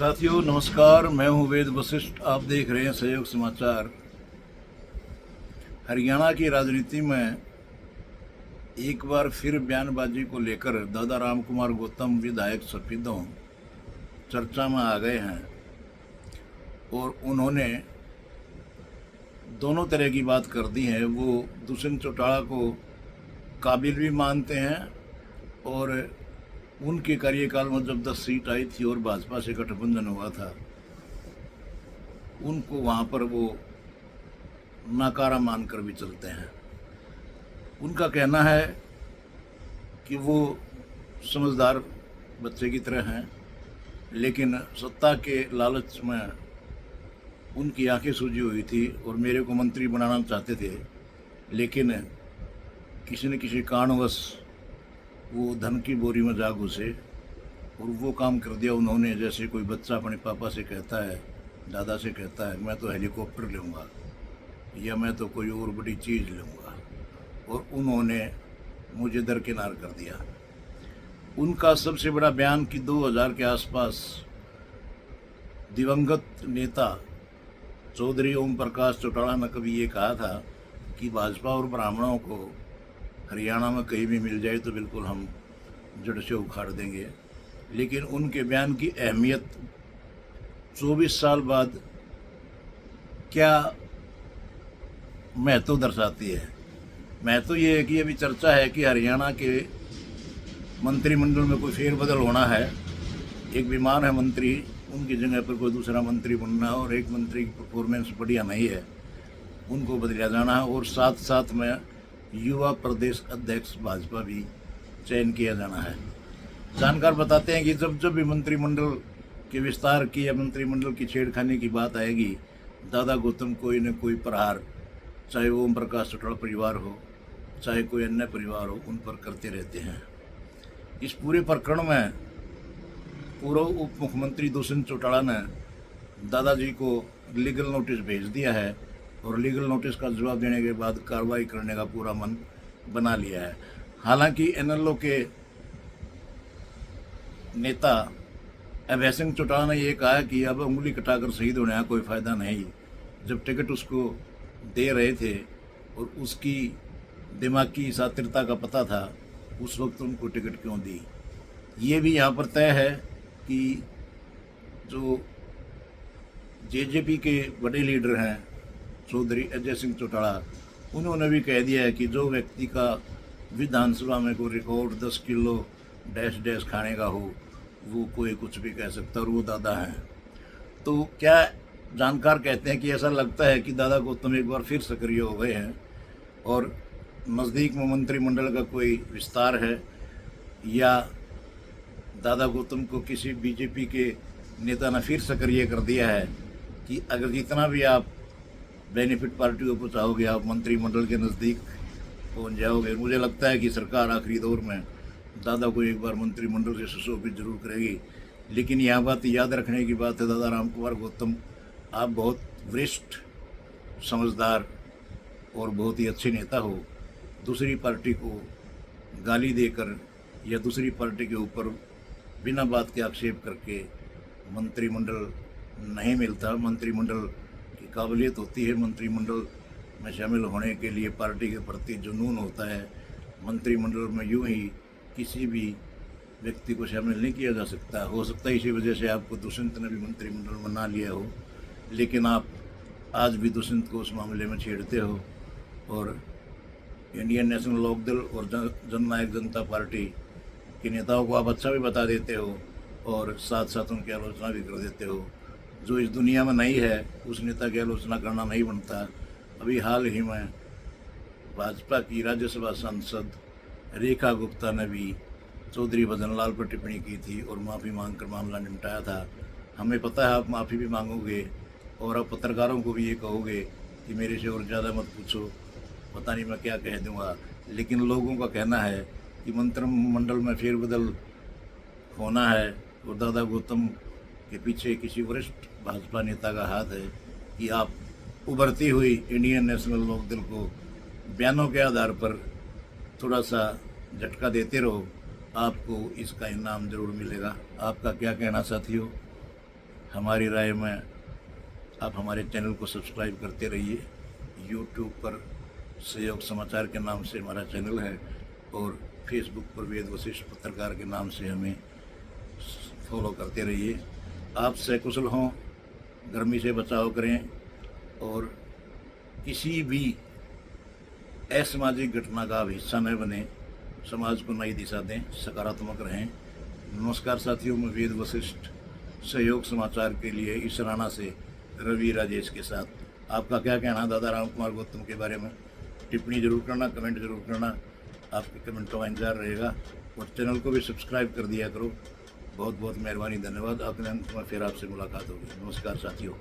साथियों नमस्कार, मैं हूं वेद वशिष्ठ। आप देख रहे हैं सहयोग समाचार। हरियाणा की राजनीति में एक बार फिर बयानबाजी को लेकर दादा राम कुमार गौतम विधायक सफीदों चर्चा में आ गए हैं और उन्होंने दोनों तरह की बात कर दी है। वो दुष्यंत चौटाला को काबिल भी मानते हैं और उनके कार्यकाल में जब 10 सीट आई थी और भाजपा से गठबंधन हुआ था, उनको वहाँ पर वो नाकारा मानकर भी चलते हैं। उनका कहना है कि वो समझदार बच्चे की तरह हैं, लेकिन सत्ता के लालच में उनकी आंखें सूजी हुई थी और मेरे को मंत्री बनाना चाहते थे, लेकिन किसी न किसी कारणवश वो धन की बोरी में जा घुसे और वो काम कर दिया उन्होंने जैसे कोई बच्चा अपने पापा से कहता है, दादा से कहता है, मैं तो हेलीकॉप्टर लूँगा या मैं तो कोई और बड़ी चीज़ लूँगा, और उन्होंने मुझे दरकिनार कर दिया। उनका सबसे बड़ा बयान कि 2000 के आसपास दिवंगत नेता चौधरी ओम प्रकाश चौटाला ने कभी ये कहा था कि भाजपा और ब्राह्मणों को हरियाणा में कहीं भी मिल जाए तो बिल्कुल हम जड़ से उखाड़ देंगे। लेकिन उनके बयान की अहमियत 24 साल बाद क्या महत्व दर्शाती है। महत्व ये है कि अभी चर्चा है कि हरियाणा के मंत्रिमंडल में कोई फेरबदल होना है। एक बीमार है मंत्री, उनकी जगह पर कोई दूसरा मंत्री बनना है, और एक मंत्री की परफॉर्मेंस बढ़िया नहीं है, उनको बदला जाना है, और साथ साथ में युवा प्रदेश अध्यक्ष भाजपा भी चयन किया जाना है। जानकार बताते हैं कि जब जब भी मंत्रिमंडल के विस्तार की या मंत्रिमंडल की छेड़खानी की बात आएगी, दादा गौतम कोई न कोई प्रहार, चाहे वो ओम प्रकाश चौटाला परिवार हो, चाहे कोई अन्य परिवार हो, उन पर करते रहते हैं। इस पूरे प्रकरण में पूर्व उप मुख्यमंत्री दुष्यंत चौटाला ने दादाजी को लीगल नोटिस भेज दिया है और लीगल नोटिस का जवाब देने के बाद कार्रवाई करने का पूरा मन बना लिया है। हालांकि एनएलओ के नेता अभय सिंह चौटाला ने यह कहा कि अब उंगली कटाकर शहीद होने का कोई फ़ायदा नहीं। जब टिकट उसको दे रहे थे और उसकी दिमागी सातिरता का पता था, उस वक्त उनको टिकट क्यों दी। ये भी यहाँ पर तय है कि जो जेजेपी के बड़े लीडर हैं चौधरी अजय सिंह चौटाला, उन्होंने भी कह दिया है कि जो व्यक्ति का विधानसभा में कोई रिकॉर्ड 10 किलो डैश डैश खाने का हो, वो कोई कुछ भी कह सकता है, और वो दादा हैं। तो क्या जानकार कहते हैं कि ऐसा लगता है कि दादा गौतम एक बार फिर सक्रिय हो गए हैं और नज़दीक में मंत्रिमंडल का कोई विस्तार है, या दादा गौतम को किसी बीजेपी के नेता ने फिर सक्रिय कर दिया है कि अगर जितना भी आप बेनिफिट पार्टी को पहुँचाओगे, आप मंत्रिमंडल के नज़दीक पहुँच जाओगे। मुझे लगता है कि सरकार आखिरी दौर में दादा को एक बार मंत्रिमंडल से सुशोभित जरूर करेगी। लेकिन यह बात याद रखने की बात है, दादा राम कुमार गौतम, आप बहुत वरिष्ठ, समझदार और बहुत ही अच्छे नेता हो। दूसरी पार्टी को गाली देकर या दूसरी पार्टी के ऊपर बिना बात के आक्षेप करके मंत्रिमंडल नहीं मिलता। मंत्रिमंडल की काबिलियत होती है, मंत्रिमंडल में शामिल होने के लिए पार्टी के प्रति जुनून होता है। मंत्रिमंडल में यूं ही किसी भी व्यक्ति को शामिल नहीं किया जा सकता। हो सकता है इसी वजह से आपको दुष्यंत ने भी मंत्रिमंडल में ना लिया हो, लेकिन आप आज भी दुष्यंत को उस मामले में छेड़ते हो और इंडियन नेशनल लोकदल और जननायक जनता पार्टी के नेताओं को आप अच्छा भी बता देते हो और साथ साथ उनकी आलोचना भी कर देते हो। जो इस दुनिया में नहीं है, उस नेता की आलोचना करना नहीं बनता। अभी हाल ही में भाजपा की राज्यसभा सांसद रेखा गुप्ता ने भी चौधरी भजनलाल पर टिप्पणी की थी और माफ़ी मांगकर मामला निपटाया था। हमें पता है आप माफ़ी भी मांगोगे और आप पत्रकारों को भी ये कहोगे कि मेरे से और ज़्यादा मत पूछो, पता नहीं मैं क्या कह दूँगा। लेकिन लोगों का कहना है कि मंत्रिमंडल में फेरबदल होना है और दादा गौतम के पीछे किसी वरिष्ठ भाजपा नेता का हाथ है कि आप उभरती हुई इंडियन नेशनल लोकदल को बयानों के आधार पर थोड़ा सा झटका देते रहो, आपको इसका इनाम ज़रूर मिलेगा। आपका क्या कहना साथियों? हमारी राय में आप हमारे चैनल को सब्सक्राइब करते रहिए। यूट्यूब पर सहयोग समाचार के नाम से हमारा चैनल है और फेसबुक पर वेद वशिष्ठ पत्रकार के नाम से हमें फॉलो करते रहिए। आप सकुशल हों, गर्मी से बचाव करें और किसी भी असामाजिक घटना का आप हिस्सा न बने, समाज को नई दिशा दें, सकारात्मक रहें। नमस्कार साथियों, मैं वेद वशिष्ठ सहयोग समाचार के लिए इस राणा से रवि राजेश के साथ। आपका क्या कहना दादा राम कुमार गौतम के बारे में? टिप्पणी जरूर करना, कमेंट जरूर करना, आपके कमेंट का इंतजार रहेगा। और चैनल को भी सब्सक्राइब कर दिया करो। बहुत बहुत मेहरबानी, धन्यवाद। अगले अंत में फिर आपसे मुलाकात होगी। नमस्कार साथियों।